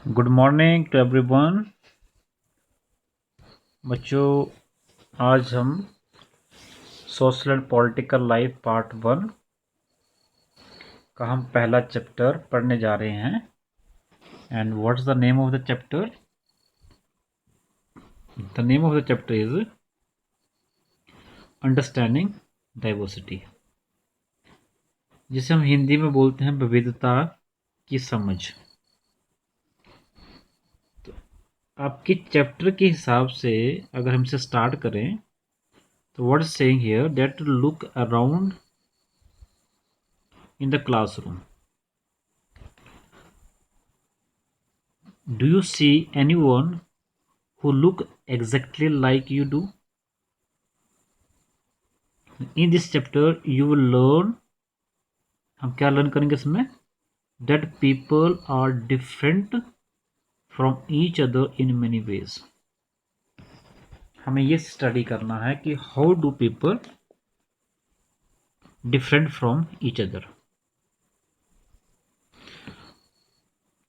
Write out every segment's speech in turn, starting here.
Good morning to everyone. बच्चों, आज हम social and political life part 1 का हम पहला चैप्टर पढ़ने जा रहे हैं। And what's the name of the chapter? The name of the chapter is understanding diversity, जिसे हम हिंदी में बोलते हैं विविधता की समझ। तो आपके चैप्टर के हिसाब से अगर हमसे स्टार्ट करें तो what is saying here that look around in the classroom. Do you see anyone who look exactly like you do? In this chapter you will learn, हम क्या लर्न करेंगे इसमें? That people are different from each other in many ways. हमें ये study करना है कि how do people different from each other,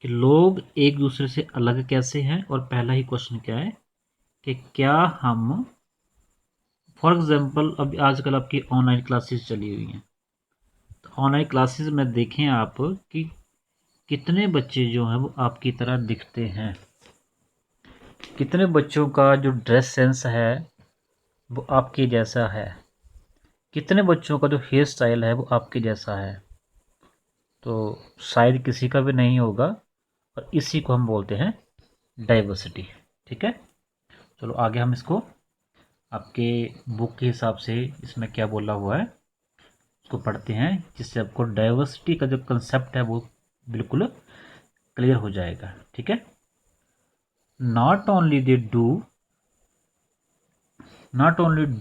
कि लोग एक दूसरे से अलग कैसे हैं। और पहला ही क्वेश्चन क्या है कि क्या हम, फॉर एग्जाम्पल अब आजकल आपकी ऑनलाइन क्लासेस चली हुई हैं, तो ऑनलाइन क्लासेस में देखें आप कि कितने बच्चे जो हैं वो आपकी तरह दिखते हैं, कितने बच्चों का जो ड्रेस सेंस है वो आपके जैसा है, कितने बच्चों का जो हेयर स्टाइल है वो आपके जैसा है। तो शायद किसी का भी नहीं होगा, और इसी को हम बोलते हैं डाइवर्सिटी। ठीक है, चलो आगे हम इसको आपके बुक के हिसाब से इसमें क्या बोला हुआ है उसको पढ़ते हैं, जिससे आपको डाइवर्सिटी का जो कंसेप्ट है वो बिल्कुल क्लियर हो जाएगा। ठीक है, not only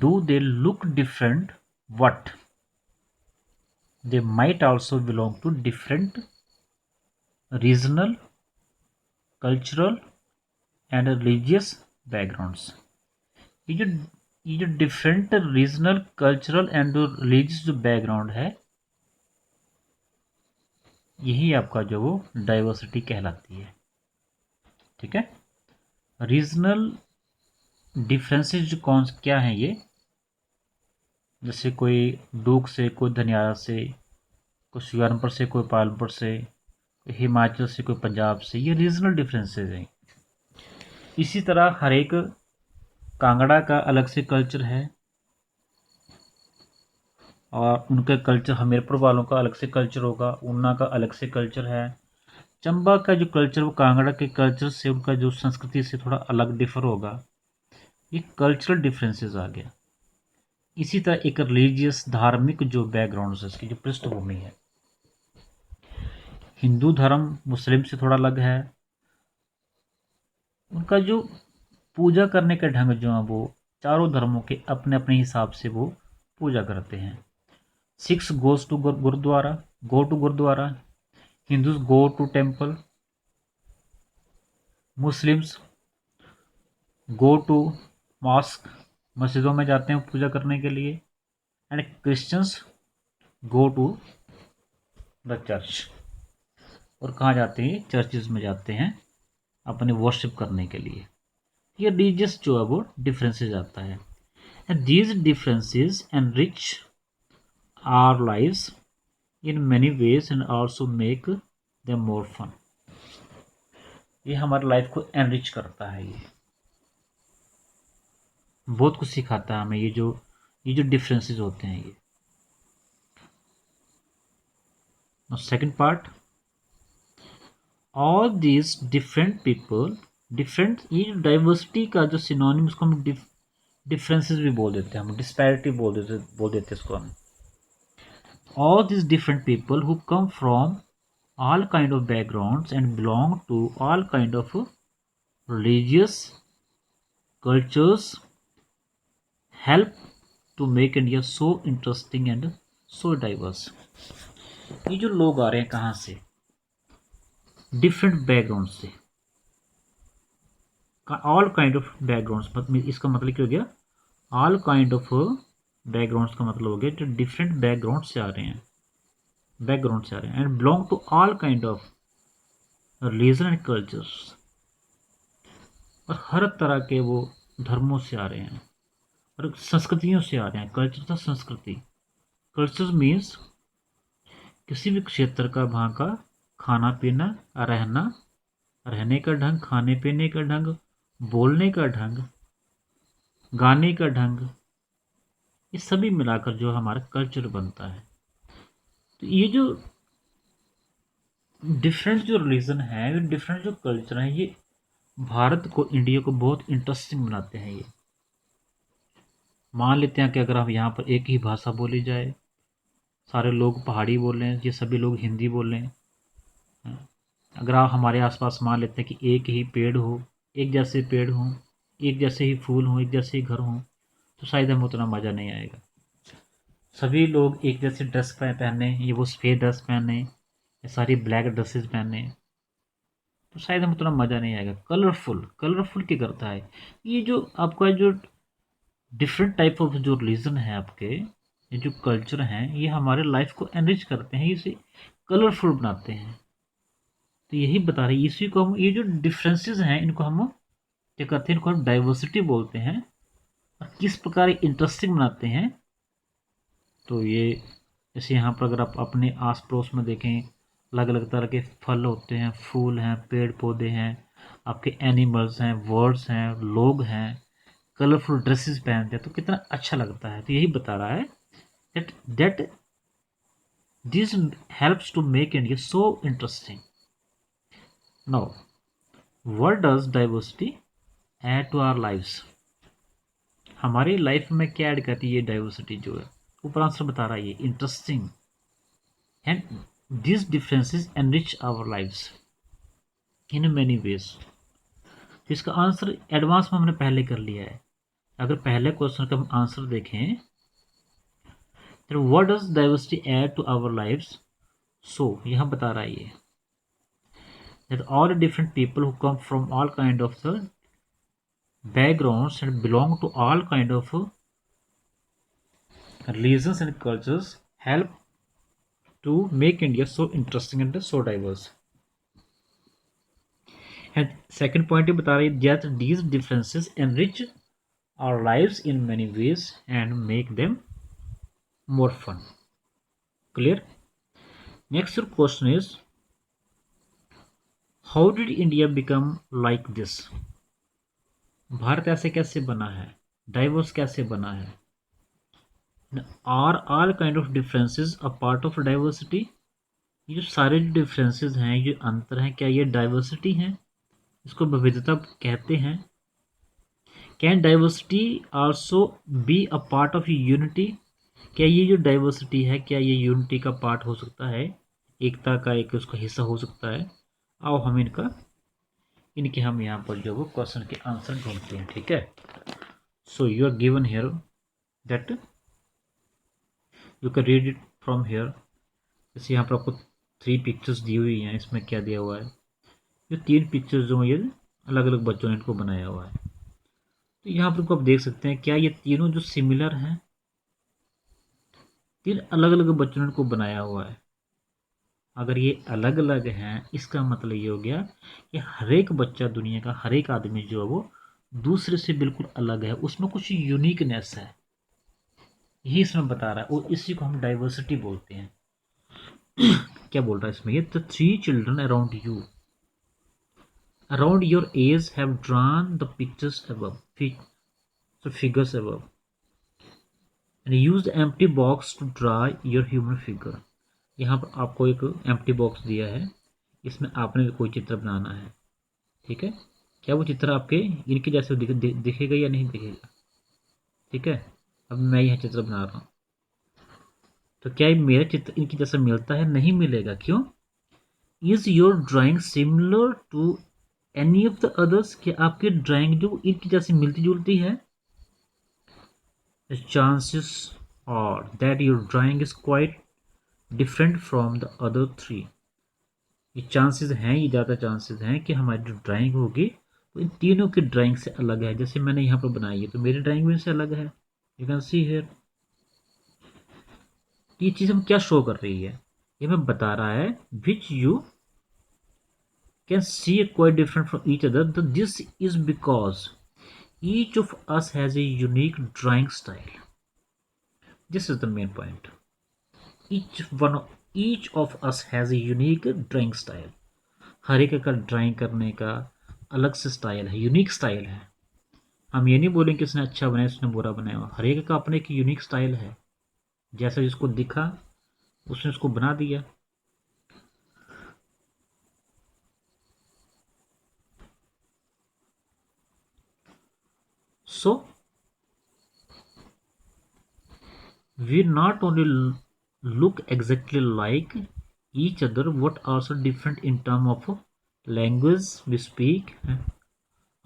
do they look different, but they might also belong to different regional, cultural and religious backgrounds. ये जो different regional, cultural and religious जो बैकग्राउंड है, यही आपका जो वो डाइवर्सिटी कहलाती है। ठीक है, रीजनल डिफरेंसेस जो कौन क्या हैं ये, जैसे कोई डूक से, कोई धनियारा से, कोई सुजानपुर से, कोई पालमपुर से, कोई हिमाचल से, कोई पंजाब से, ये रीजनल डिफरेंसेस हैं। इसी तरह हर एक कांगड़ा का अलग से कल्चर है, और उनका कल्चर हमीरपुर वालों का अलग से कल्चर होगा, ऊना का अलग से कल्चर है, चंबा का जो कल्चर वो कांगड़ा के कल्चर से, उनका जो संस्कृति से थोड़ा अलग डिफर होगा। ये कल्चरल डिफरेंसेस आ गया। इसी तरह एक रिलीजियस, धार्मिक जो बैकग्राउंड है, इसकी जो पृष्ठभूमि है, हिंदू धर्म मुस्लिम से थोड़ा अलग है, उनका जो पूजा करने का ढंग जो है वो चारों धर्मों के अपने अपने हिसाब से वो पूजा करते हैं। Sikhs goes to gurudwara, go to gurudwara, Hindus go to temple, Muslims go to mosque, मस्जिदों में जाते हैं पूजा करने के लिए, and Christians go to the church. और कहाँ जाते हैं? चर्चेज में जाते हैं अपने वर्शिप करने के लिए। ये रिलीजियस जो है वो डिफरेंसेस आता है, and these differences enrich our lives in many ways and also make them more fun. ये हमारी लाइफ को एनरिच करता है, ये बहुत कुछ सिखाता है हमें। ये जो डिफरेंसेस होते हैं ये। Second part, all these different people, different, ये डाइवर्सिटी का जो सिनोनिम, उसको हम डिफरेंसेस भी बोल देते हैं, हम डिस्पैरिटी बोल देते इसको हम। All these different people who come from all kind of backgrounds and belong to all kind of religious cultures help to make India so interesting and so diverse. ये जो लोग आ रहे हैं कहाँ से? डिफरेंट बैकग्राउंड से, ऑल काइंड ऑफ बैकग्राउंड्स, इसका मतलब क्या हो गया? ऑल काइंड ऑफ बैकग्राउंड्स का मतलब हो गया जो डिफरेंट बैकग्राउंड से आ रहे हैं, and belong to all kind of religion and cultures, और हर तरह के वो धर्मों से आ रहे हैं और संस्कृतियों से आ रहे हैं। कल्चर था संस्कृति। कल्चर मीन्स किसी भी क्षेत्र का, वहाँ का खाना पीना, रहना, रहने का ढंग, खाने पीने का ढंग, बोलने का ढंग, गाने का ढंग, ये सभी मिलाकर जो हमारा कल्चर बनता है। तो ये जो डिफरेंट जो रिलीजन है, ये डिफरेंट जो कल्चर है, ये भारत को, इंडिया को बहुत इंटरेस्टिंग बनाते हैं। ये मान लेते हैं कि अगर हम यहाँ पर एक ही भाषा बोली जाए, सारे लोग पहाड़ी बोल रहे हैं, ये सभी लोग हिंदी बोल रहे हैं। अगर आप हमारे आसपास मान लेते हैं कि एक ही पेड़ हो, एक जैसे पेड़ हों, एक जैसे ही फूल हों, एक जैसे ही घर हों, तो शायद हमें उतना मज़ा नहीं आएगा। सभी लोग एक जैसे ड्रेस पहने, ये वो सफ़ेद ड्रेस पहने, ये सारी ब्लैक ड्रेसेस पहने, तो शायद हमें उतना मज़ा नहीं आएगा। कलरफुल, कलरफुल क्या करता है, ये जो आपका जो डिफरेंट टाइप ऑफ जो रिलीजन है आपके, ये जो कल्चर हैं, ये हमारे लाइफ को एनरिच करते हैं, इसे कलरफुल बनाते हैं। तो यही बता रही, इसी को हम, ये जो डिफरेंसेस हैं, इनको हम क्या कहते हैं, इनको हम डाइवर्सिटी बोलते हैं। और किस प्रकार इंटरेस्टिंग बनाते हैं, तो ये जैसे यहाँ पर अगर आप अपने आस पड़ोस में देखें, अलग अलग तरह के फल होते हैं, फूल हैं, पेड़ पौधे हैं, आपके एनिमल्स हैं, वर्ड्स हैं, लोग हैं, कलरफुल ड्रेसेस पहनते हैं, तो कितना अच्छा लगता है। तो यही बता रहा है that this helps to make India so interesting. Now, what does diversity add to our lives? हमारी लाइफ में क्या ऐड करती है ये डाइवर्सिटी जो है, ऊपर आंसर बता रहा है ये interesting, and this differences enrich our lives in many ways. तो इसका आंसर एडवांस में हमने पहले कर लिया है। अगर पहले क्वेश्चन का हम आंसर देखें, तो what does diversity add to our lives, so यहाँ बता रहा है ये that all different people who come from all kind of the backgrounds and belong to all kind of religions and cultures help to make India so interesting and so diverse. And second point ये बता रही है that these differences enrich our lives in many ways and make them more fun. Clear? Next your question is, how did India become like this? Bharat ऐसे कैसे बना है, diverse कैसे बना है? Are all kind of differences a part of diversity? ये जो सारे जो डिफरेंसेस हैं, ये अंतर हैं, क्या ये डाइवर्सिटी हैं? इसको विविधता कहते हैं। Can diversity also be a part of unity? क्या ये जो डाइवर्सिटी है, क्या ये यूनिटी का पार्ट हो सकता है, एकता का एक उसका हिस्सा हो सकता है? आओ हम इनके हम यहाँ पर जो वो क्वेश्चन के आंसर ढूंढते हैं। ठीक है, so you are given here that you can read it from here. जैसे यहाँ पर आपको 3 पिक्चर्स दी हुई हैं, इसमें क्या दिया हुआ है, ये 3 पिक्चर्स जो हैं, ये अलग अलग बच्चों ने इनको बनाया हुआ है। तो यहाँ पर आप देख सकते हैं, क्या ये तीनों जो सिमिलर हैं, 3 अलग अलग बच्चों ने इनको बनाया हुआ है। अगर ये अलग अलग हैं, इसका मतलब ये हो गया कि हर एक बच्चा, दुनिया का हर एक आदमी जो है वो दूसरे से बिल्कुल अलग है, उसमें कुछ यूनिकनेस है, यही इसमें बता रहा है, और इसी को हम डाइवर्सिटी बोलते हैं। क्या बोल रहा है इसमें, ये the 3 children around your age have drawn the pictures above, so figures above, and use the empty box to draw your human figure. यहाँ पर आपको एक एम्प्टी बॉक्स दिया है, इसमें आपने भी कोई चित्र बनाना है। ठीक है, क्या वो चित्र आपके इनके जैसे दिखेगा या नहीं दिखेगा? ठीक है, अब मैं यह चित्र बना रहा हूँ, तो क्या मेरा चित्र इनके जैसा मिलता है? नहीं मिलेगा। क्यों? Is your drawing similar to any of the others? क्या आपकी ड्राइंग जो इनकी जैसी मिलती जुलती है? The chances are that your drawing is quite different from the other 3. ये चांसेस हैं, ये ज़्यादा चांसेस हैं कि हमारी जो ड्राइंग होगी वो इन तीनों की ड्राइंग से अलग है। जैसे मैंने यहाँ पर बनाई है, तो मेरी ड्राइंग भी इनसे अलग है। You can see here. ये चीज़ हम क्या शो कर रही है, ये हमें बता रहा है which you can see quite different from each other, then this is because each of us has a unique drawing style. This is the main point. Each of us has a unique drawing style. हर एक का drawing करने का अलग से style है, unique style है। हम ये नहीं बोलेंगे किसने अच्छा बनाया उसने बुरा बनाया, हर एक का अपने एक यूनिक स्टाइल है। जैसा जिसको दिखा उसने उसको बना दिया। So we not only look exactly like each other, but also different in terms of language we speak,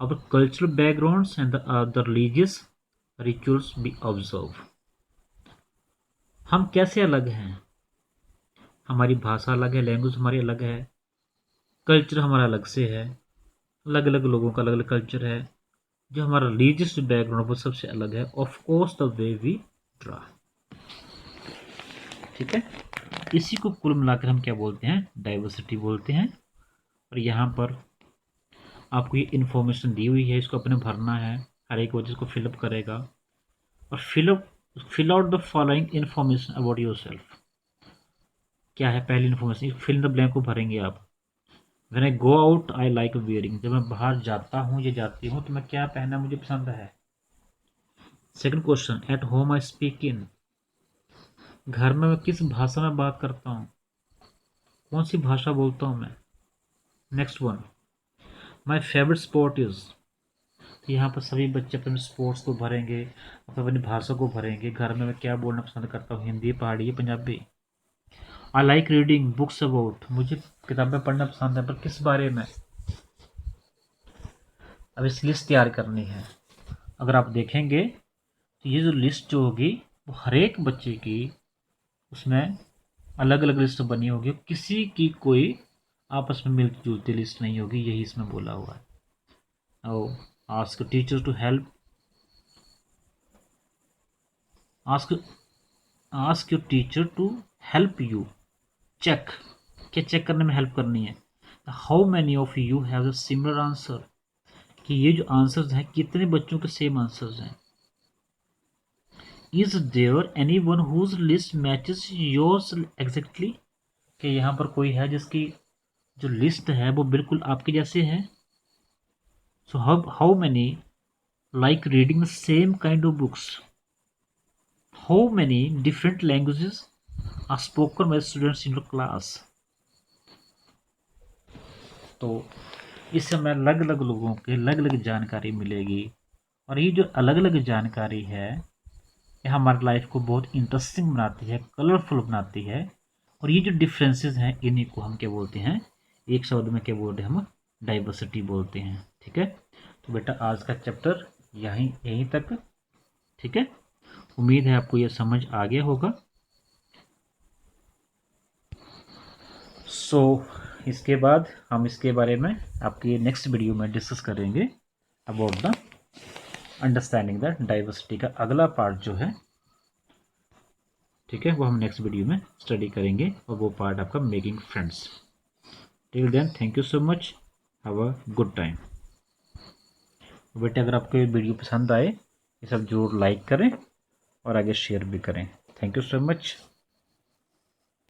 our cultural backgrounds, and the religious rituals we observe. हम कैसे अलग हैं? हमारी भाषा अलग है, लैंग्वेज हमारी अलग है, कल्चर हमारा अलग से है, अलग अलग लोगों का अलग अलग कल्चर है। जो हमारा रिलीजियस बैकग्राउंड वो सबसे अलग है। Of course the way we draw. ठीक है, इसी को कुल मिलाकर हम क्या बोलते हैं? डाइवर्सिटी बोलते हैं। और यहाँ पर आपको ये इन्फॉर्मेशन दी हुई है, इसको अपने भरना है। हर एक वजह को फिलअप करेगा और fill out the following information about yourself. क्या है पहली information? Fill in the blank को भरेंगे आप। When I go out I like wearing, जब मैं बाहर जाता हूँ या जाती हूँ तो मैं क्या पहनना मुझे पसंद है। Second question, at home I speak in, घर में मैं किस भाषा में बात करता हूँ, कौन सी भाषा बोलता हूँ मैं। Next one, my favourite sport is, तो यहाँ पर सभी बच्चे अपने स्पोर्ट्स को भरेंगे, अपनी भाषा को भरेंगे। घर में मैं क्या बोलना पसंद करता हूँ, हिंदी, पहाड़ी, Punjabi. I like reading books about, मुझे किताबें पढ़ना पसंद है, पर किस बारे में। अब इस लिस्ट तैयार करनी है। अगर आप देखेंगे तो ये जो लिस्ट जो होगी वो हर एक बच्चे की उसमें अलग अलग लिस्ट बनी होगी, किसी की कोई आपस में मिलती जुलती लिस्ट नहीं होगी। यही इसमें बोला हुआ है। और ask teacher to help, ask your teacher to help you check, क्या चेक करने में हेल्प करनी है। How many of you have the similar answer, कि ये जो आंसर्स हैं कितने बच्चों के सेम आंसर्स हैं। Is there any one whose list matches yours exactly, कि यहाँ पर कोई है जिसकी जो लिस्ट है वो बिल्कुल आपके जैसे है। So how many like reading the same kind of books, how many different languages are spoken by students in your class. तो इससे हमें अलग अलग लोगों की अलग अलग जानकारी मिलेगी। और ये जो अलग अलग जानकारी है ये हमारी लाइफ को बहुत इंटरेस्टिंग बनाती है, कलरफुल बनाती है। और ये जो डिफरेंसेस हैं इन्हीं को हम क्या बोलते हैं, एक शब्द में क्या बोलते हैं, हम डाइवर्सिटी बोलते हैं। ठीक है, तो बेटा आज का चैप्टर यहीं तक। ठीक है, उम्मीद है आपको ये समझ आ गया होगा। सो इसके बाद हम इसके बारे में आपके नेक्स्ट वीडियो में डिस्कस करेंगे about the understanding the diversity का अगला पार्ट जो है। ठीक है, वो हम नेक्स्ट वीडियो में स्टडी करेंगे और वो पार्ट आपका making friends. Till then thank you so much, have a good time. बेटे अगर आपको ये वीडियो पसंद आए ये सब जरूर लाइक करें और आगे शेयर भी करें। Thank you so much.